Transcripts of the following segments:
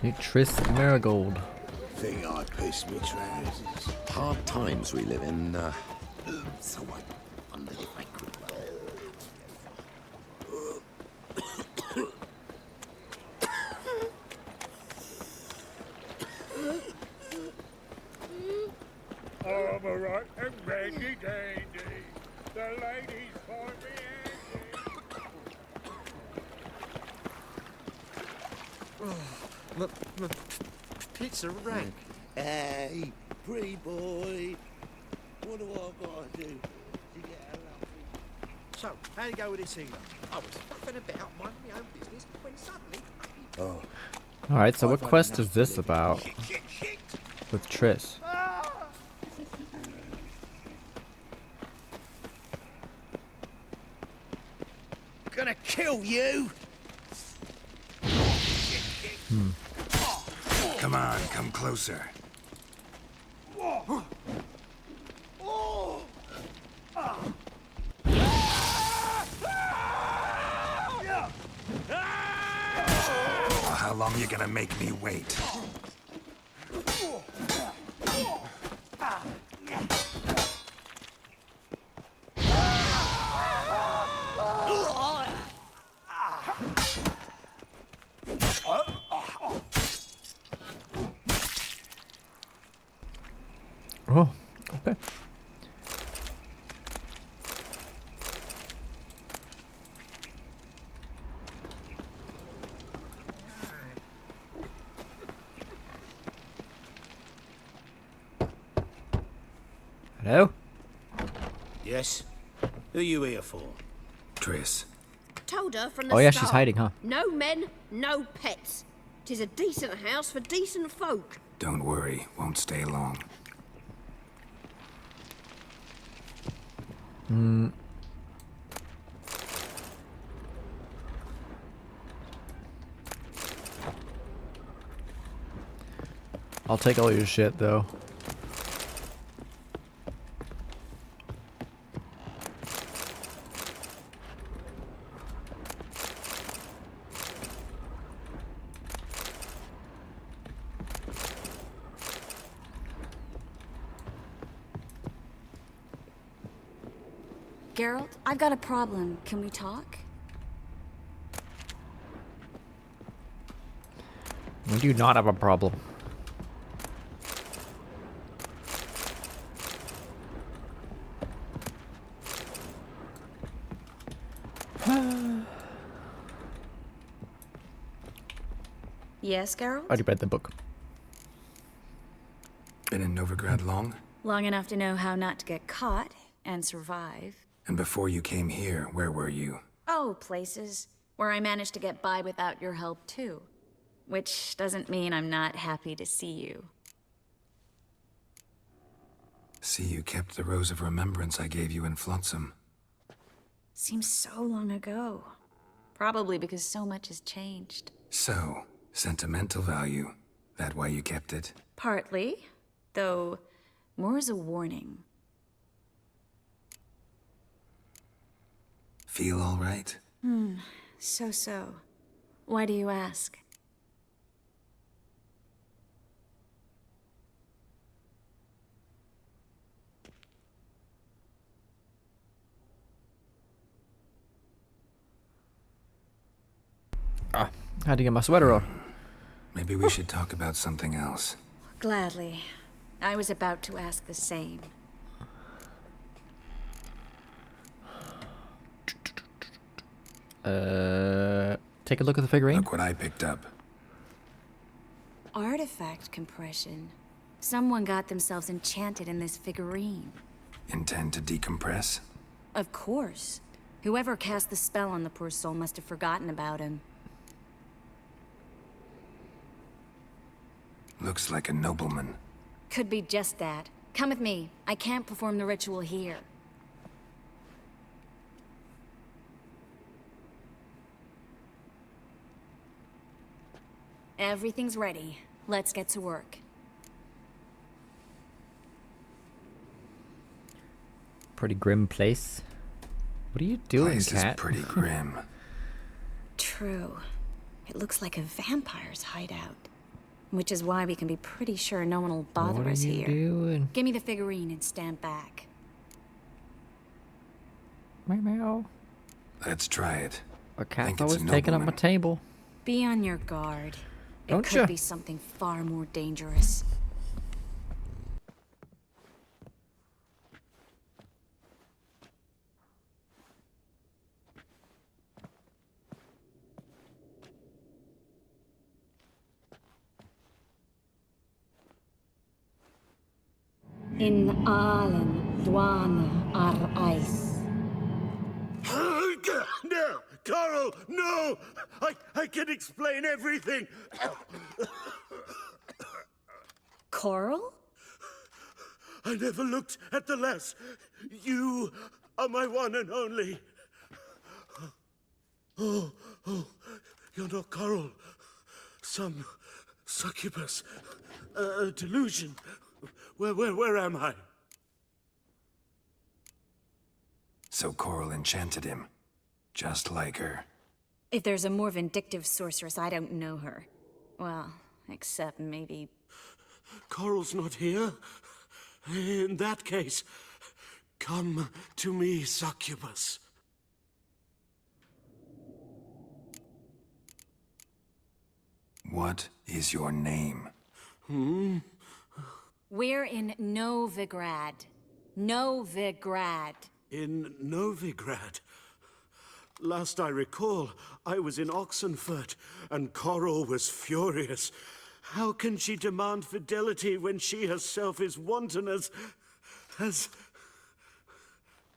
Meet Triss Marigold. Think I pissed me trousers. Hard times we live in, so I wondered if I could. I'm a right and randy dandy. The ladies find me handy. Pizza rank. Hey, pretty boy. What do I gotta do to get a lovely... So, how'd it go with this healer? I was fucking about minding my own business when suddenly... Oh. Alright, so what quest is this about? With Triss? Gonna kill you! Come on, come closer. How long you gonna make me wait? Oh, okay. Hello? Yes? Who you here for? Triss. Told her from the Oh yeah, start. she's hiding, huh? No men, no pets. 'Tis a decent house for decent folk. Don't worry, won't stay long. I'll take all your shit though. Geralt, I've got a problem. Can we talk? We do not have a problem. Yes, Geralt? I already read the book. Been in Novigrad long? Long enough to know how not to get caught and survive. And before you came here, where were you? Oh, places where I managed to get by without your help, too. Which doesn't mean I'm not happy to see you. See, you kept the Rose of Remembrance I gave you in Flotsam. Seems so long ago. Probably because so much has changed. So, sentimental value. That why you kept it? Partly, though more as a warning. Feel all right? So. Why do you ask? Ah, had to get my sweater on. Maybe we should talk about something else. Gladly. I was about to ask the same. Take a look at the figurine. Look what I picked up. Artifact compression. Someone got themselves enchanted in this figurine. Intend to decompress? Of course. Whoever cast the spell on the poor soul must have forgotten about him. Looks like a nobleman. Could be just that. Come with me. I can't perform the ritual here. Everything's ready. Let's get to work. Pretty grim place. What are you doing, Place is cat? pretty grim. True. It looks like a vampire's hideout. Which is why we can be pretty sure no one will bother What are us you here. doing? Give me the figurine and stand back. Meow meow. Let's try it. A cat's Think it's a always taking up my nobleman. table. Be on your guard. It Don't could ya? be something far more dangerous. In Allen, Dwana, Ar Ice. No, Carl, no! I can explain everything. Coral? I never looked at the lass. You are my one and only. Oh, you're not Coral. Some succubus. A delusion. Where am I? So Coral enchanted him. Just like her. If there's a more vindictive sorceress, I don't know her. Well, except maybe... Coral's not here. In that case, come to me, succubus. What is your name? We're in Novigrad. Novigrad. In Novigrad. Last I recall, I was in Oxenfurt, and Coral was furious. How can she demand fidelity when she herself is wanton as...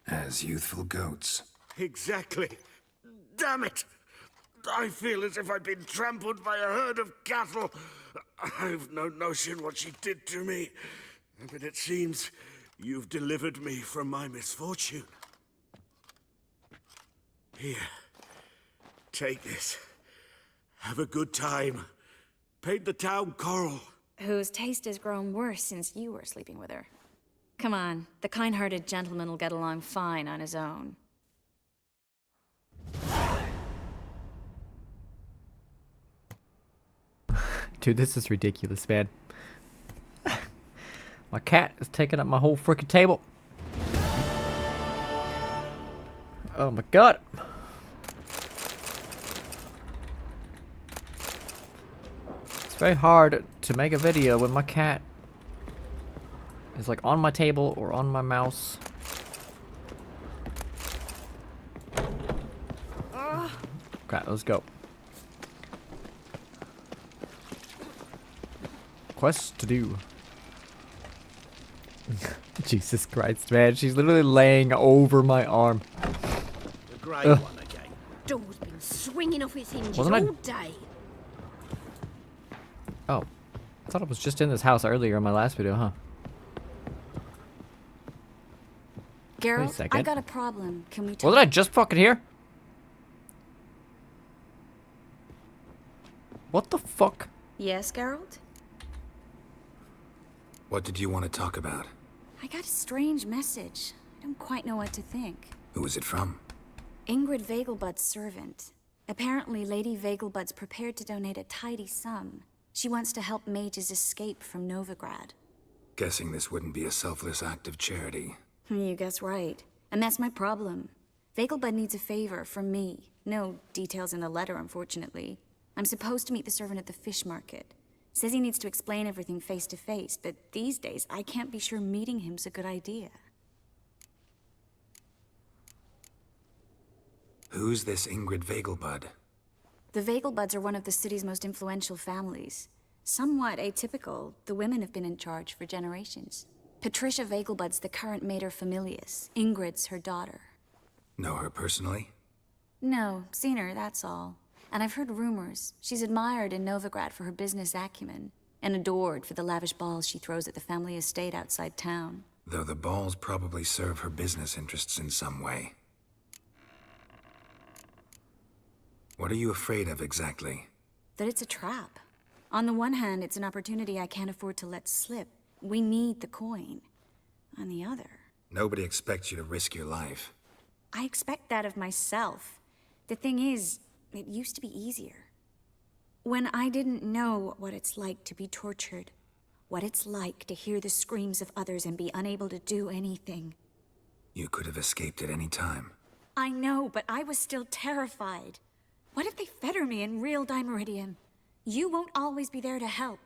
As youthful goats. Exactly. Damn it! I feel as if I'd been trampled by a herd of cattle. I've no notion what she did to me, but it seems you've delivered me from my misfortune. Here, take this. Have a good time. Paint the town coral. Whose taste has grown worse since you were sleeping with her. Come on, the kind-hearted gentleman will get along fine on his own. Dude, this is ridiculous, man. My cat is taking up my whole freaking table. Oh my god. It's very hard to make a video when my cat is like on my table or on my mouse. Okay, let's go. Quest to do. Jesus Christ, man. She's literally laying over my arm. The grey one again. Door's been swinging off its hinges Wasn't I- all day. Oh. I thought it was just in this house earlier in my last video, huh? Geralt, I second. got a problem. Can we talk? Wasn't I just fucking here? What the fuck? Yes, Geralt? What did you want to talk about? I got a strange message. I don't quite know what to think. Who was it from? Ingrid Vegelbud's servant. Apparently, Lady Vegelbud's prepared to donate a tidy sum. She wants to help mages escape from Novigrad. Guessing this wouldn't be a selfless act of charity. You guess right. And that's my problem. Vegelbud needs a favor from me. No details in the letter, unfortunately. I'm supposed to meet the servant at the fish market. Says he needs to explain everything face to face, but these days I can't be sure meeting him's a good idea. Who's this Ingrid Vegelbud? The Vegelbuds are one of the city's most influential families. Somewhat atypical, the women have been in charge for generations. Patricia Vegelbud's the current mater familias. Ingrid's her daughter. Know her personally? No, seen her, that's all. And I've heard rumors. She's admired in Novigrad for her business acumen, and adored for the lavish balls she throws at the family estate outside town. Though the balls probably serve her business interests in some way. What are you afraid of exactly? That it's a trap. On the one hand, it's an opportunity I can't afford to let slip. We need the coin. On the other... Nobody expects you to risk your life. I expect that of myself. The thing is, it used to be easier. When I didn't know what it's like to be tortured, what it's like to hear the screams of others and be unable to do anything. You could have escaped at any time. I know, but I was still terrified. What if they fetter me in real Dimeridium? You won't always be there to help.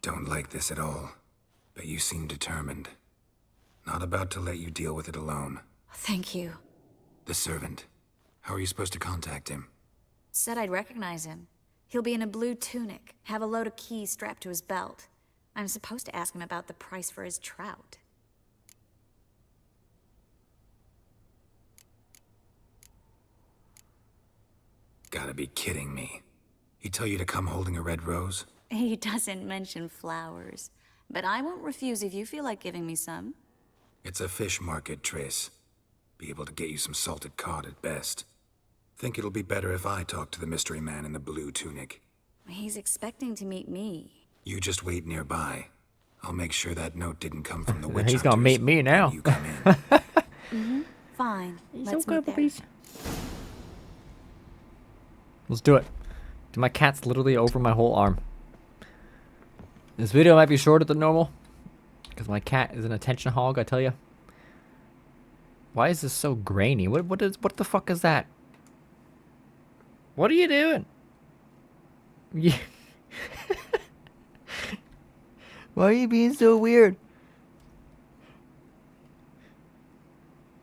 Don't like this at all, but you seem determined. Not about to let you deal with it alone. Thank you. The servant. How are you supposed to contact him? Said I'd recognize him. He'll be in a blue tunic, have a load of keys strapped to his belt. I'm supposed to ask him about the price for his trout. Gotta be kidding me. He tell you to come holding a red rose? He doesn't mention flowers, but I won't refuse if you feel like giving me some. It's a fish market, Trace. Be able to get you some salted cod at best. Think it'll be better if I talk to the mystery man in the blue tunic. He's expecting to meet me. You just wait nearby. I'll make sure that note didn't come from the witch He's gonna hunters meet me now. when you come in. Fine. He's Let's so meet good, there. puppies. Let's do it. Dude, my cat's literally over my whole arm. This video might be shorter than normal, because my cat is an attention hog, I tell you. Why is this so grainy? What the fuck is that? What are you doing? Yeah. Why are you being so weird?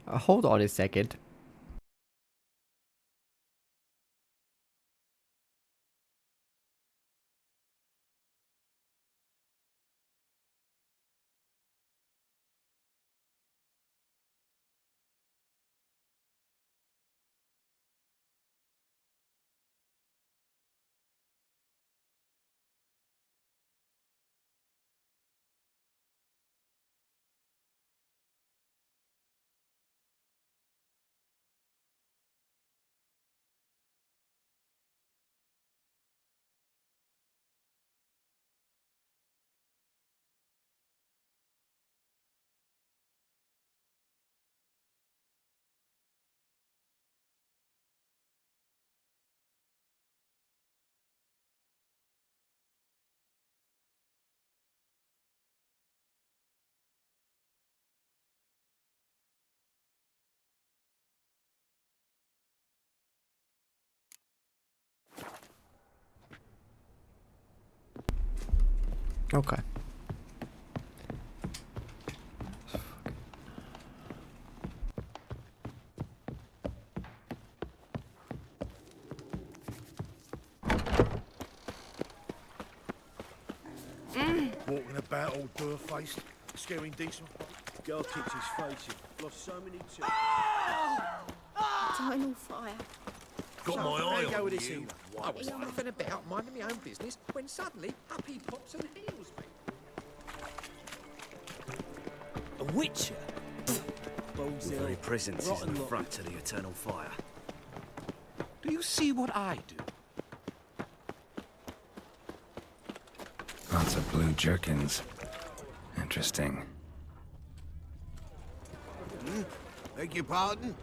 Hold on a second. Okay. Walking about all door-faced, scaring decent. Girl kicks his face in. Lost so many teeth. Eternal fire. Got my eye Go on with this you. evening. I was faffing about, minding my own business, when suddenly up he pops and heals me. A witcher? The very presence is an affront to the eternal fire. Do you see what I do? Lots of blue jerkins. Interesting. Beg your pardon?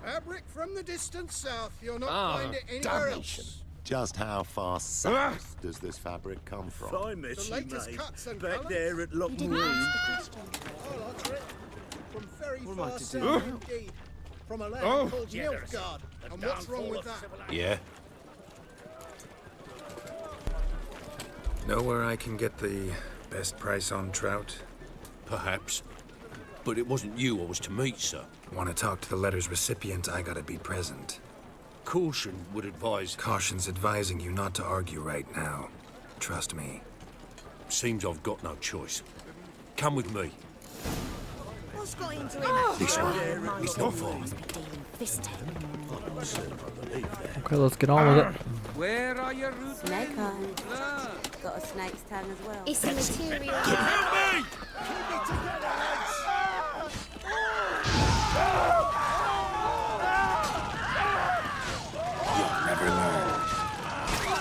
Fabric from the distant south. You'll not find it anywhere else. Just how far south does this fabric come from? I met The you, latest mate. cuts and Back colours. there at Loch You didn't Marine. ask the question. I'll answer it. From very What am I far to do south now? indeed. From a land Oh. called Nilfgaard. And what's wrong with that? Yeah? Know where I can get the best price on trout? Perhaps. But it wasn't you I was to meet, sir. Want to talk to the letter's recipient, I gotta be present. Caution would advise... Caution's advising you not to argue right now. Trust me. Seems I've got no choice. Come with me. What's got into him? This way. It's not far. Okay, let's get on with it. Where are your roots? Snake eye. Got a snake's tongue as well. It's a material. You'll never learn.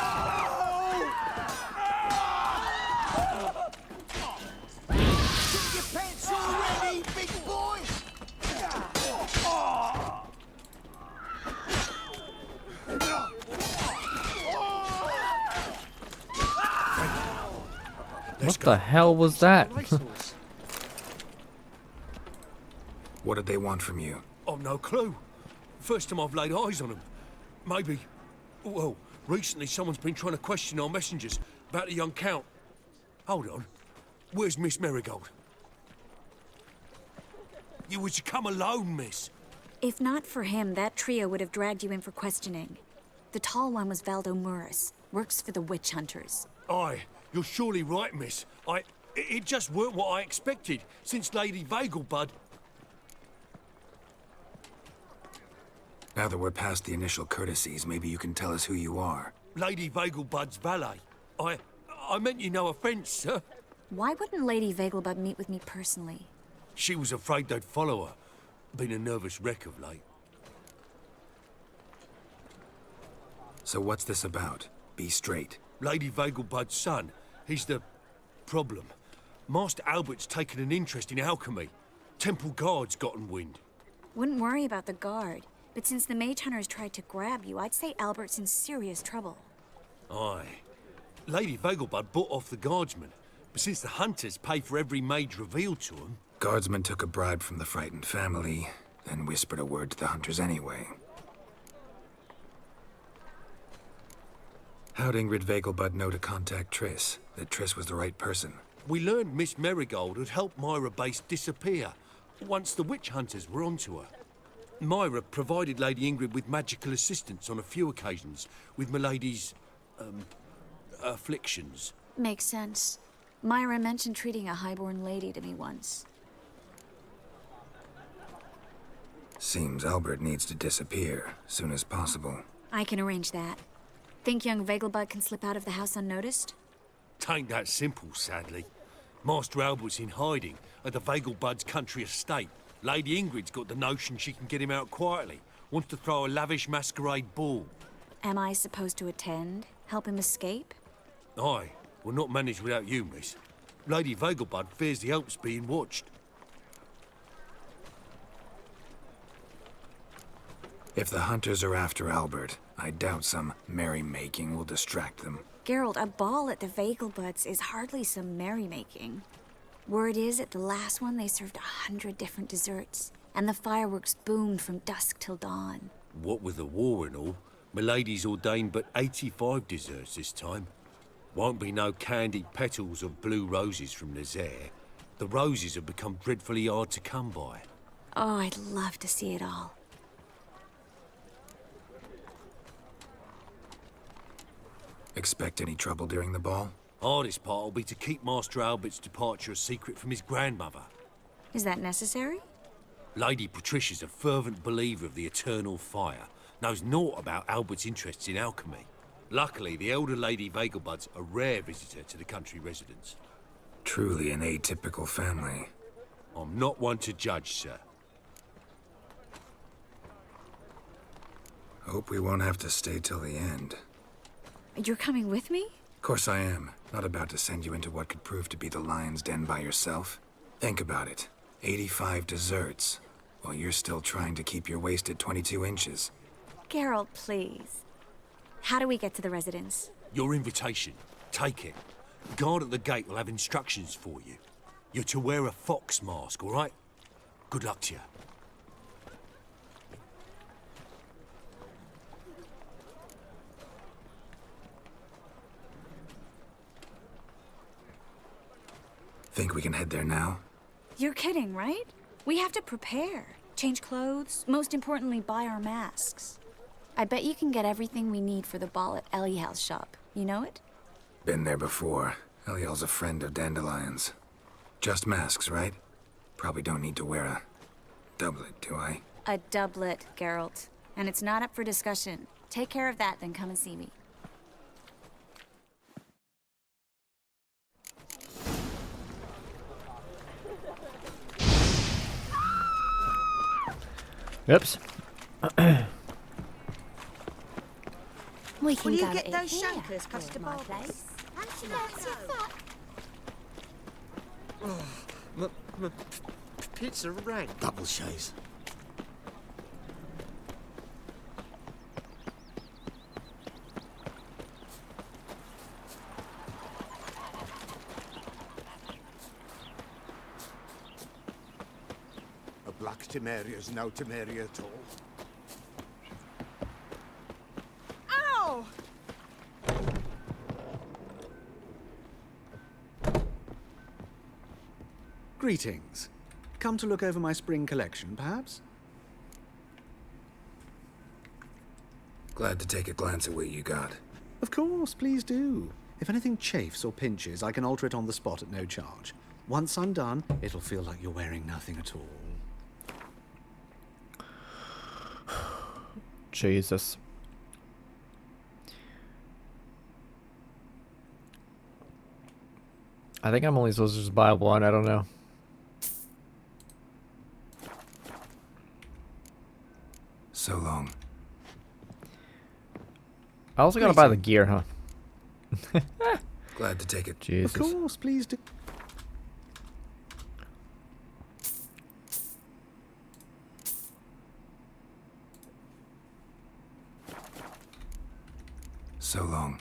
What the hell was that? What did they want from you? I've no clue. First time I've laid eyes on them. Maybe... Well, recently someone's been trying to question our messengers about the young Count. Hold on. Where's Miss Marigold? You was to come alone, miss. If not for him, that trio would have dragged you in for questioning. The tall one was Valdo Muris, works for the witch hunters. Aye, you're surely right, miss. It just weren't what I expected, since Lady Vegelbud... Now that we're past the initial courtesies, maybe you can tell us who you are. Lady Vegelbud's valet. I meant you no offence, sir. Why wouldn't Lady Vegelbud meet with me personally? She was afraid they'd follow her. Been a nervous wreck of late. So what's this about? Be straight. Lady Vegelbud's son. He's the... problem. Master Albert's taken an interest in alchemy. Temple Guard's gotten wind. Wouldn't worry about the guard, but since the mage hunters tried to grab you, I'd say Albert's in serious trouble. Aye. Lady Vegelbud bought off the guardsmen, but since the hunters pay for every mage revealed to them... Guardsmen took a bribe from the frightened family, then whispered a word to the hunters anyway. How'd Ingrid Vegelbud know to contact Triss? That Triss was the right person? We learned Miss Marigold had helped Myra Base disappear once the witch hunters were onto her. Myra provided Lady Ingrid with magical assistance on a few occasions with Milady's... afflictions. Makes sense. Myra mentioned treating a highborn lady to me once. Seems Albert needs to disappear soon as possible. I can arrange that. Think young Vegelbud can slip out of the house unnoticed? Tain't that simple, sadly. Master Albert's in hiding at the Vegelbud's country estate. Lady Ingrid's got the notion she can get him out quietly. Wants to throw a lavish masquerade ball. Am I supposed to attend? Help him escape? Aye. Will not manage without you, miss. Lady Vegelbud fears the Alps being watched. If the hunters are after Albert, I doubt some merrymaking will distract them. Geralt, a ball at the Vegelbuds is hardly some merrymaking. Word is, at the last one they served 100 different desserts, and the fireworks boomed from dusk till dawn. What with the war and all, Milady's ordained but 85 desserts this time. Won't be no candied petals of blue roses from Nazaire. The roses have become dreadfully hard to come by. Oh, I'd love to see it all. Expect any trouble during the ball? Hardest part will be to keep Master Albert's departure a secret from his grandmother. Is that necessary? Lady Patricia's a fervent believer of the eternal fire. Knows naught about Albert's interests in alchemy. Luckily, the elder Lady Vegelbud's a rare visitor to the country residence. Truly an atypical family. I'm not one to judge, sir. Hope we won't have to stay till the end. You're coming with me? Of course I am. Not about to send you into what could prove to be the lion's den by yourself. Think about it. 85 desserts, while you're still trying to keep your waist at 22 inches. Geralt, please. How do we get to the residence? Your invitation. Take it. The guard at the gate will have instructions for you. You're to wear a fox mask, all right? Good luck to you. Think we can head there now? You're kidding, right? We have to prepare. Change clothes, most importantly, buy our masks. I bet you can get everything we need for the ball at Eliel's shop. You know it? Been there before. Eliel's a friend of Dandelion's. Just masks, right? Probably don't need to wear a doublet, do I? A doublet, Geralt. And it's not up for discussion. Take care of that, then come and see me. Oops. We can Will you go get eat those here, shankers, Custer my Barbers? place. My pizza rang. Double shays. like Temeria's no Temeria at all. Ow! Greetings. Come to look over my spring collection, perhaps? Glad to take a glance at what you got. Of course, please do. If anything chafes or pinches, I can alter it on the spot at no charge. Once I'm done, it'll feel like you're wearing nothing at all. Jesus. I think I'm only supposed to just buy one. I don't know. So long. I also gotta buy the gear, huh? Glad to take it. Jesus. Of course, please do. So long.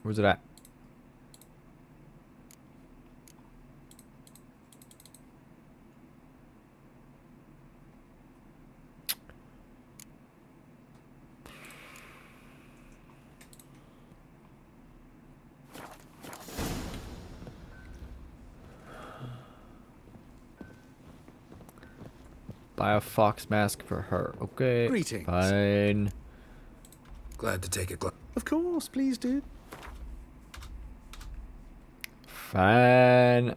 Where's it at? Buy a fox mask for her. Okay. Greetings. Fine. Glad to take it. Of course, please do. Fine.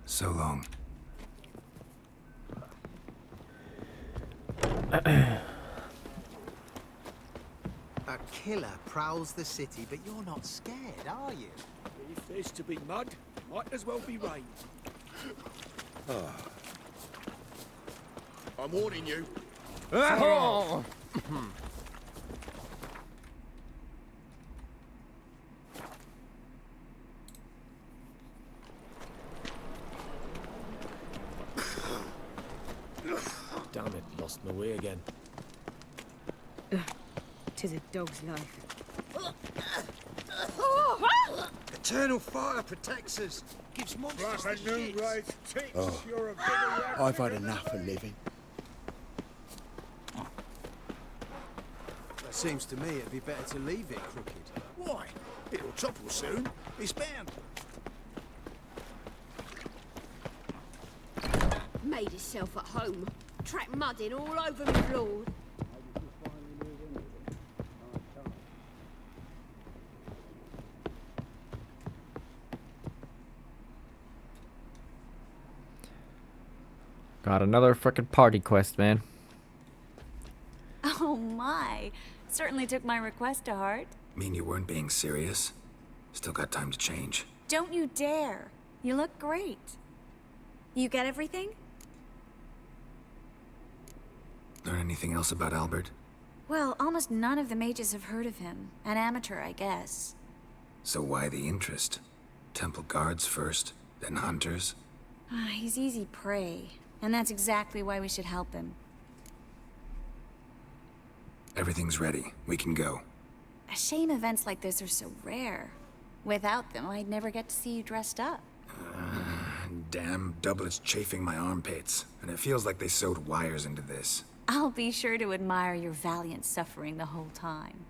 So long. A killer prowls the city, but you're not scared, are you? If there's to be mud, might as well be rain. I'm warning you. Damn it, lost my way again. Tis a dog's life. Eternal fire protects us. Gives monsters Like a the new shits. race ticks, you're a bigger rat. I've had enough of living. It seems to me it'd be better to leave it crooked. Why? It'll topple soon. It's bound. Made himself at home. Track mud in all over me floor. Got another frickin' party quest, man. Oh my. Certainly took my request to heart. Mean you weren't being serious? Still got time to change. Don't you dare. You look great. You get everything? Learn anything else about Albert? Well, almost none of the mages have heard of him. An amateur, I guess. So why the interest? Temple guards first, then hunters? He's easy prey. And that's exactly why we should help him. Everything's ready. We can go. A shame events like this are so rare. Without them, I'd never get to see you dressed up. Damn doublets chafing my armpits. And it feels like they sewed wires into this. I'll be sure to admire your valiant suffering the whole time.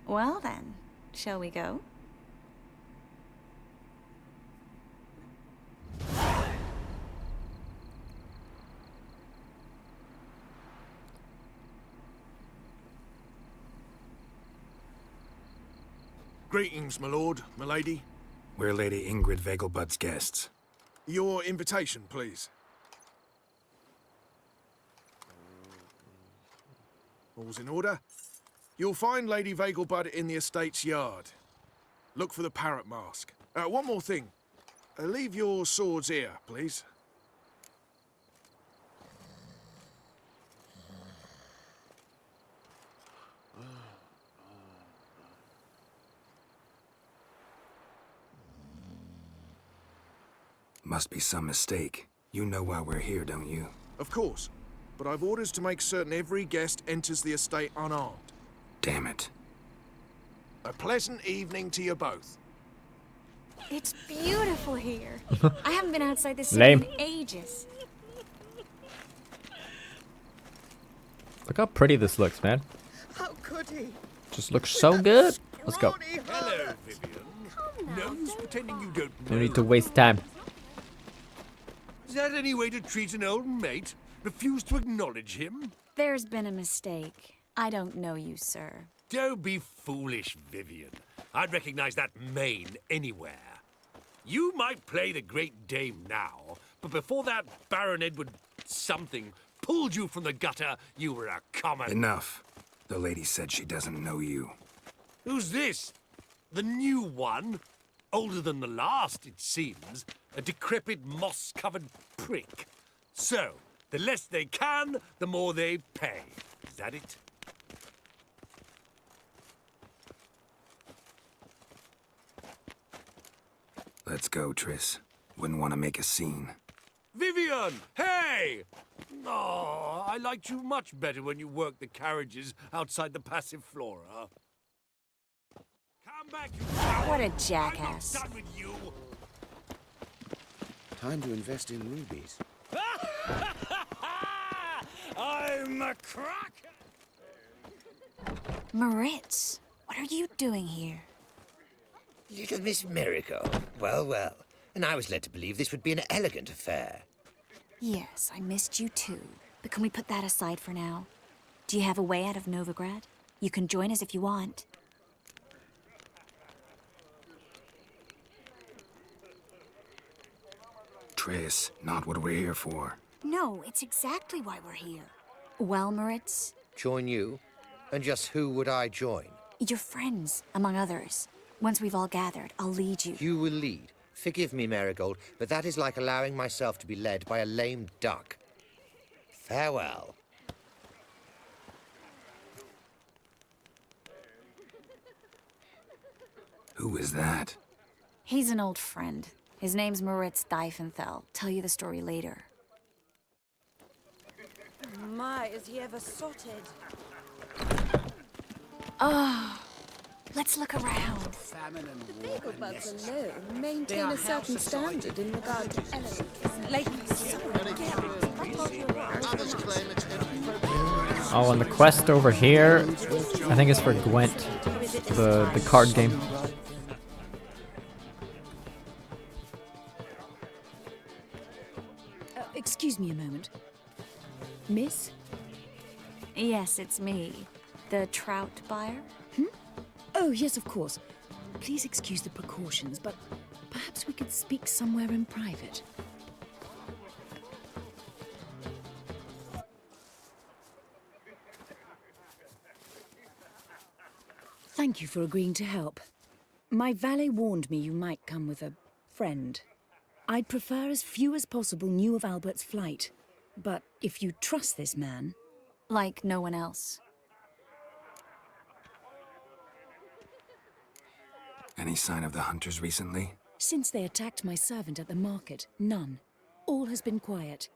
Well then, shall we go? Greetings, my lord, my lady. We're Lady Ingrid Vegelbud's guests. Your invitation, please. All's in order. You'll find Lady Vegelbud in the estate's yard. Look for the parrot mask. One more thing. Leave your swords here, please. Must be some mistake. You know why we're here, don't you? Of course. But I've orders to make certain every guest enters the estate unarmed. Damn it. A pleasant evening to you both. It's beautiful here. I haven't been outside the city Lame. in ages. Look how pretty this looks, man. How could he? Just looks so good. Let's go. Hello, Vivian. No use pretending you don't know. No need to waste time. Is that any way to treat an old mate? Refuse to acknowledge him? There's been a mistake. I don't know you, sir. Don't be foolish, Vivian. I'd recognize that mane anywhere. You might play the Great Dame now, but before that Baron Edward something pulled you from the gutter, you were a common... Enough. The lady said she doesn't know you. Who's this? The new one? Older than the last, it seems. A decrepit, moss-covered prick. So, the less they can, the more they pay. Is that it? Let's go, Triss. Wouldn't want to make a scene. Vivian! Hey! Oh, I liked you much better when you worked the carriages outside the passive flora. Come back, you... What a jackass. I'm not done with you! Time to invest in rubies. I'm a cracker! Moritz, what are you doing here? Little Miss Marigold. Well, well. And I was led to believe this would be an elegant affair. Yes, I missed you too. But can we put that aside for now? Do you have a way out of Novigrad? You can join us if you want. Triss, not what we're here for. No, it's exactly why we're here. Well, Moritz? Join you? And just who would I join? Your friends, among others. Once we've all gathered, I'll lead you. You will lead. Forgive me, Marigold, but that is like allowing myself to be led by a lame duck. Farewell. Who is that? He's an old friend. His name's Moritz Diefenthal. Tell you the story later. My, is he ever sorted? Oh, let's look around. The Beaglebugs alone maintain a certain standard in regard to elegance. Like, Oh, and the quest over here, I think it's for Gwent, the card game. Excuse me a moment. Miss? Yes, it's me. The trout buyer? Oh, yes, of course. Please excuse the precautions, but perhaps we could speak somewhere in private. Thank you for agreeing to help. My valet warned me you might come with a friend. I'd prefer as few as possible knew of Albert's flight. But if you trust this man... Like no one else. Any sign of the hunters recently? Since they attacked my servant at the market, none. All has been quiet.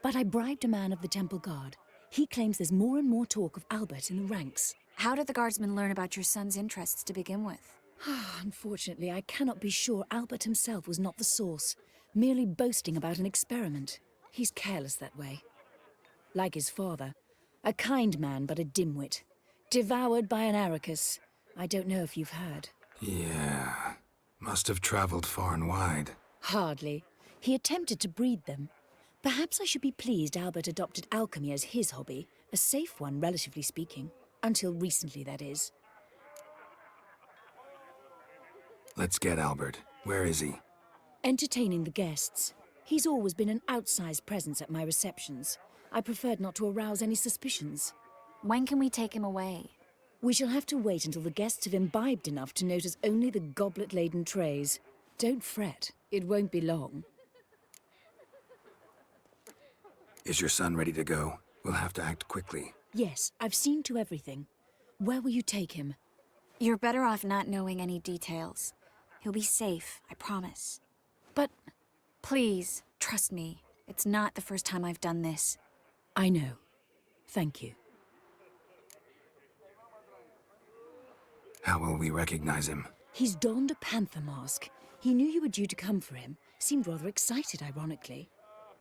But I bribed a man of the Temple Guard. He claims there's more and more talk of Albert in the ranks. How did the guardsmen learn about your son's interests to begin with? Unfortunately, I cannot be sure Albert himself was not the source, merely boasting about an experiment. He's careless that way. Like his father, a kind man but a dimwit. Devoured by an Arrakis. I don't know if you've heard. Yeah. Must have traveled far and wide. Hardly. He attempted to breed them. Perhaps I should be pleased Albert adopted alchemy as his hobby, a safe one, relatively speaking. Until recently, that is. Let's get Albert. Where is he? Entertaining the guests. He's always been an outsized presence at my receptions. I preferred not to arouse any suspicions. When can we take him away? We shall have to wait until the guests have imbibed enough to notice only the goblet-laden trays. Don't fret. It won't be long. Is your son ready to go? We'll have to act quickly. Yes, I've seen to everything. Where will you take him? You're better off not knowing any details. He'll be safe, I promise. But Please, trust me. It's not the first time I've done this. I know. Thank you. How will we recognize him? He's donned a panther mask. He knew you were due to come for him. Seemed rather excited, ironically.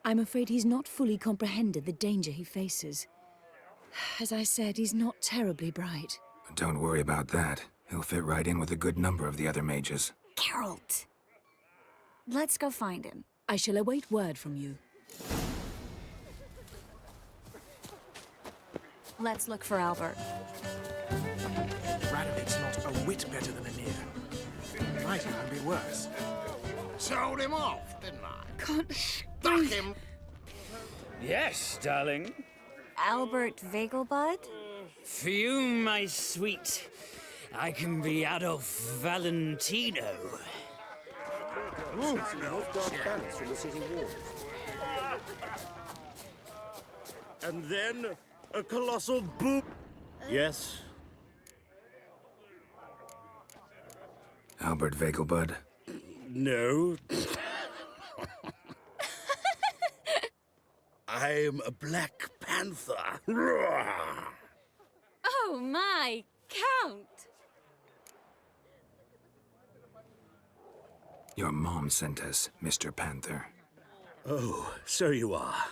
I'm afraid he's not fully comprehended the danger he faces. As I said, he's not terribly bright. Don't worry about that. He'll fit right in with a good number of the other mages. Geralt! Let's go find him. I shall await word from you. Let's look for Albert. Radovid's not a whit better than Emir. Might even be worse. Sold him off, didn't I? Can't... Stuck him. Yes, darling. Albert Vegelbud? For you, my sweet, I can be Adolf Valentino. And then a colossal boom. Yes. Albert Vegelbud? No. I'm a Black Panther. Oh my, Count! Your mom sent us, Mr. Panther. Oh, so you are.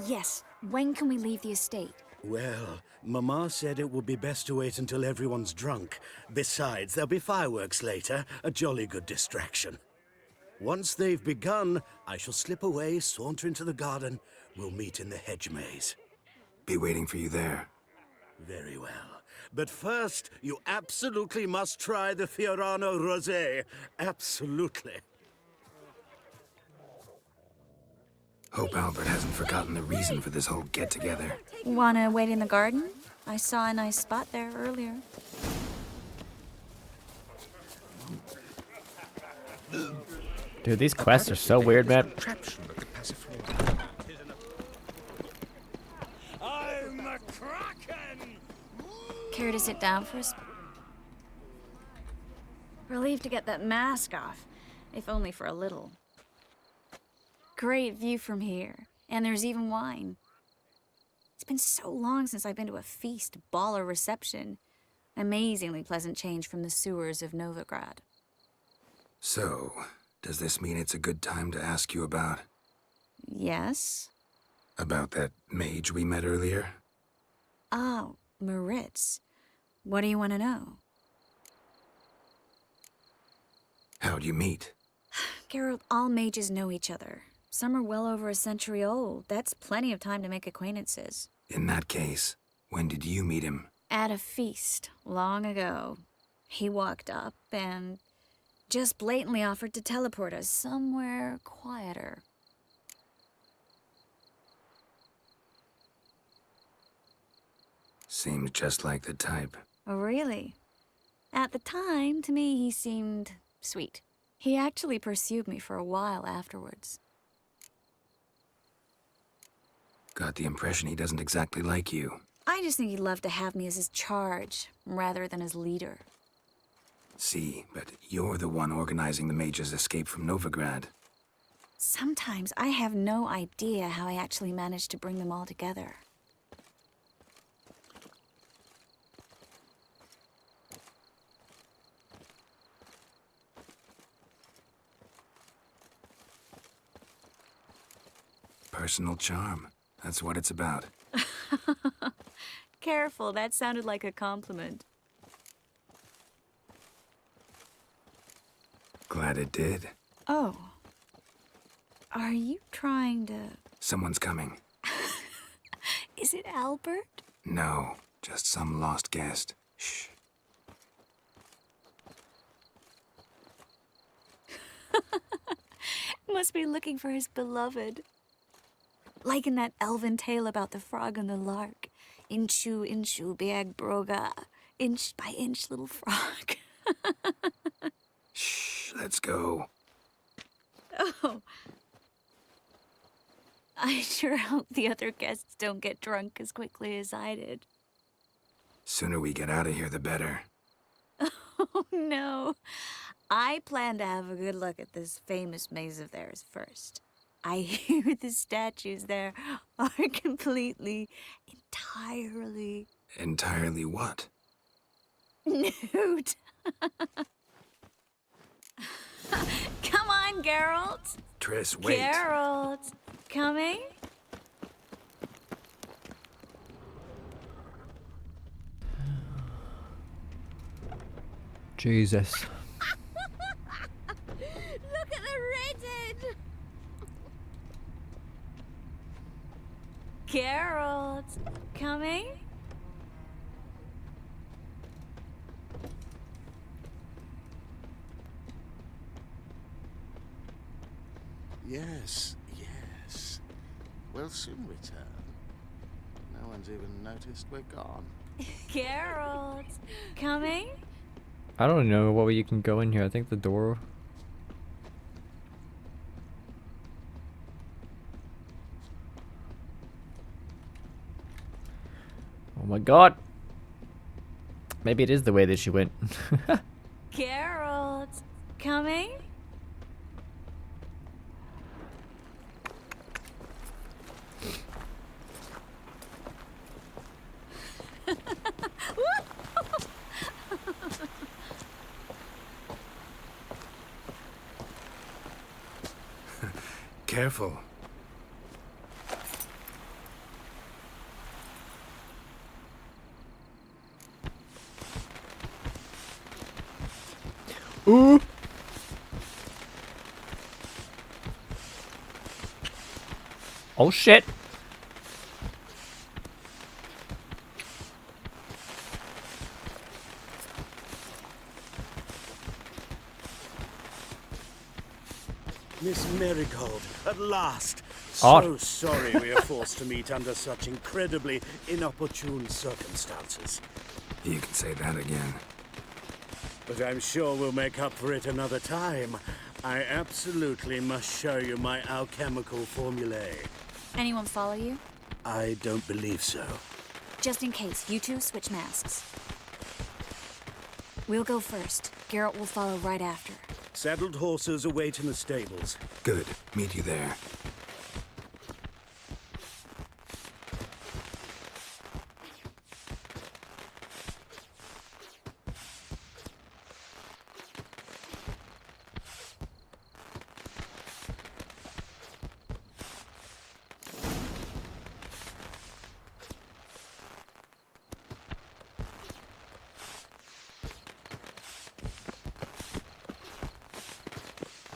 Yes. When can we leave the estate? Well, Mama said it would be best to wait until everyone's drunk. Besides, there'll be fireworks later, a jolly good distraction. Once they've begun, I shall slip away, saunter into the garden. We'll meet in the hedge maze. Be waiting for you there. Very well. But first, you absolutely must try the Fiorano Rosé. Absolutely. Hope Albert hasn't forgotten the reason for this whole get-together. Wanna wait in the garden? I saw a nice spot there earlier. Dude, these quests are so weird, man. I'm a kraken! Care to sit down for a Relieved to get that mask off, if only for a little. Great view from here, and there's even wine. It's been so long since I've been to a feast, ball, or reception. Amazingly pleasant change from the sewers of Novigrad. So, does this mean it's a good time to ask you about... Yes? About that mage we met earlier? Oh, Maritz. What do you want to know? How'd you meet? Geralt, all mages know each other. Some are well over a century old. That's plenty of time to make acquaintances. In that case, when did you meet him? At a feast, long ago. He walked up and just blatantly offered to teleport us somewhere quieter. Seemed just like the type. Oh, really? At the time, to me, he seemed sweet. He actually pursued me for a while afterwards. Got the impression he doesn't exactly like you. I just think he'd love to have me as his charge, rather than his leader. See, but you're the one organizing the mage's escape from Novigrad. Sometimes I have no idea how I actually managed to bring them all together. Personal charm. That's what it's about. Careful, that sounded like a compliment. Glad it did. Oh. Are you trying to... Someone's coming. Is it Albert? No, just some lost guest. Shh. Must be looking for his beloved. Like in that elven tale about the frog and the lark. Inchu, inchu, biag broga. Inch by inch, little frog. Shh, let's go. Oh. I sure hope the other guests don't get drunk as quickly as I did. Sooner we get out of here, the better. Oh, no. I plan to have a good look at this famous maze of theirs first. I hear the statues there are entirely... Entirely what? nude. Come on, Geralt. Triss, wait. Geralt, coming? Jesus. Look at the redhead! Geralt, coming? Yes, yes. We'll soon return. No one's even noticed we're gone. Geralt, coming? I don't know what way you can go in here. I think the door. Oh my god. Maybe it is the way that she went. Geralt, coming? Careful. Ooh. Oh shit. Miss Marigold, at last. Oh. So sorry we are forced to meet under such incredibly inopportune circumstances. You can say that again. But I'm sure we'll make up for it another time. I absolutely must show you my alchemical formulae. Anyone follow you? I don't believe so. Just in case, you two switch masks. We'll go first. Geralt will follow right after. Saddled horses await in the stables. Good. Meet you there.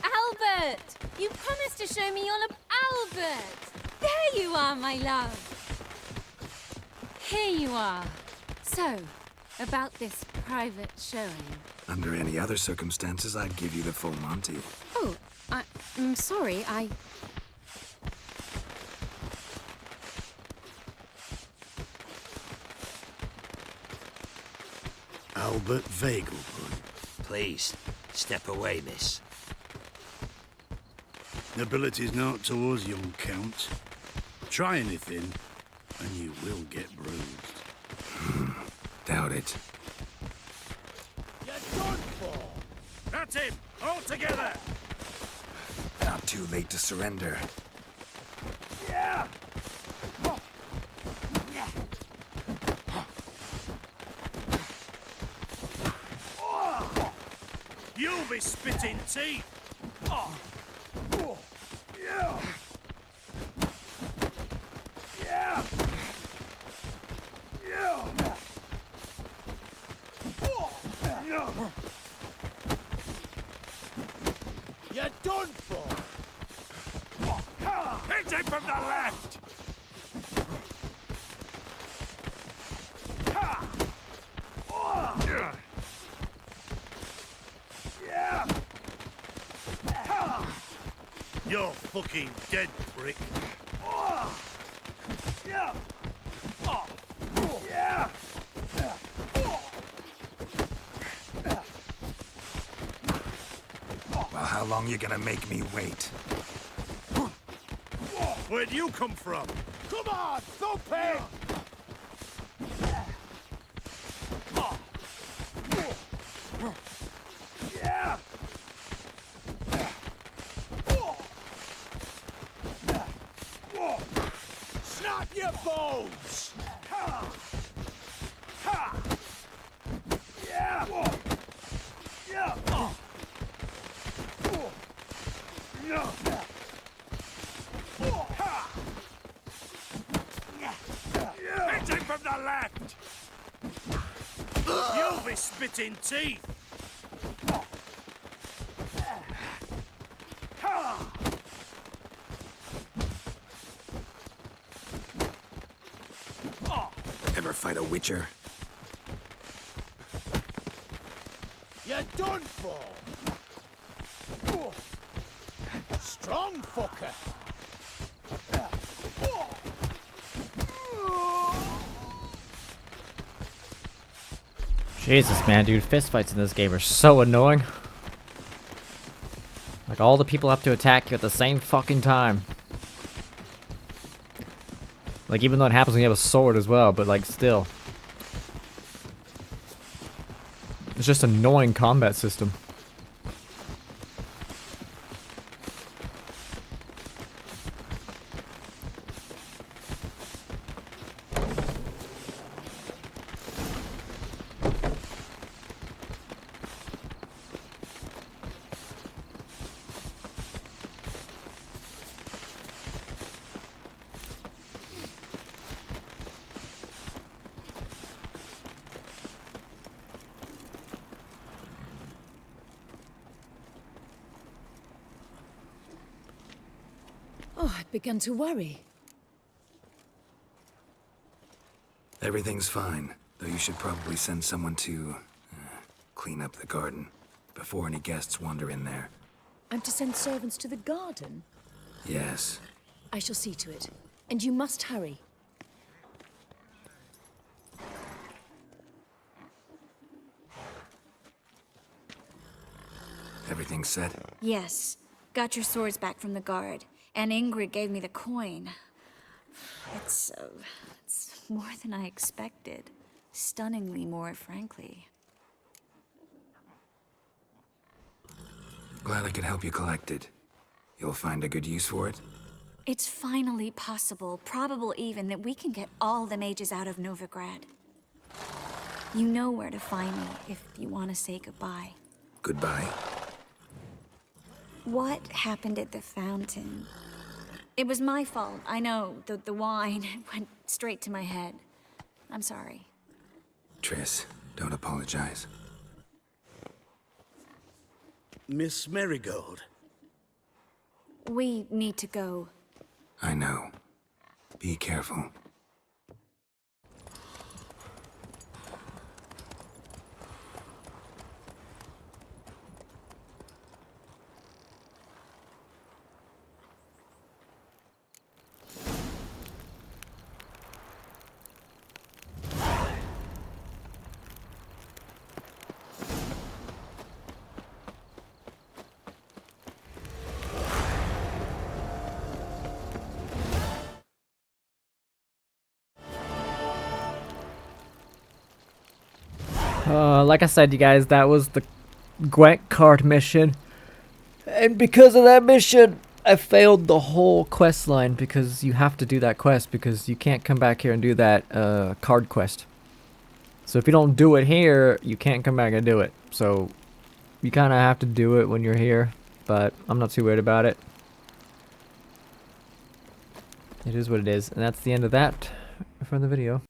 Albert! You promised to show me all of Albert! There you are, my love! Here you are. So, about this private showing. Under any other circumstances, I'd give you the full Monty. Oh, I'm sorry, Albert Vegelbud. Please, step away, miss. Nobility's not towards young Count. Try anything, and you will get bruised. Doubt it. You're done for! That's him! All together! Not too late to surrender. Yeah! You'll be spitting teeth! Oh. Yeah! Yeah! Yeah! You're done for! Hit him from the left! Yeah! You're fucking dead, prick. Yeah! Yeah! Well, how long you gonna make me wait? Where'd you come from? Come on, go pay! Yeah! Snap your bones! Ha! Ha! Yeah! Yeah! Yeah! Hitting from the left! You'll be spitting teeth! Ever fight a witcher? You're done for! Strong fucker! Jesus, man, dude, fistfights in this game are so annoying. Like, all the people have to attack you at the same fucking time. Like, even though it happens when you have a sword as well, but, like, still. It's just an annoying combat system. Oh, I'd begun to worry. Everything's fine, though you should probably send someone to clean up the garden before any guests wander in there. I'm to send servants to the garden? Yes. I shall see to it. And you must hurry. Everything set? Yes. Got your swords back from the guard. And Ingrid gave me the coin. It's more than I expected. Stunningly more, frankly. Glad I could help you collect it. You'll find a good use for it? It's finally possible, probable even, that we can get all the mages out of Novigrad. You know where to find me if you want to say goodbye. Goodbye? What happened at the fountain? It was my fault, I know. The wine went straight to my head. I'm sorry. Triss, don't apologize. Miss Marigold. We need to go. I know. Be careful. Like I said, you guys, that was the Gwent card mission. And because of that mission, I failed the whole quest line because you have to do that quest because you can't come back here and do that card quest. So if you don't do it here, you can't come back and do it. So you kind of have to do it when you're here, but I'm not too worried about it. It is what it is, and that's the end of that for the video.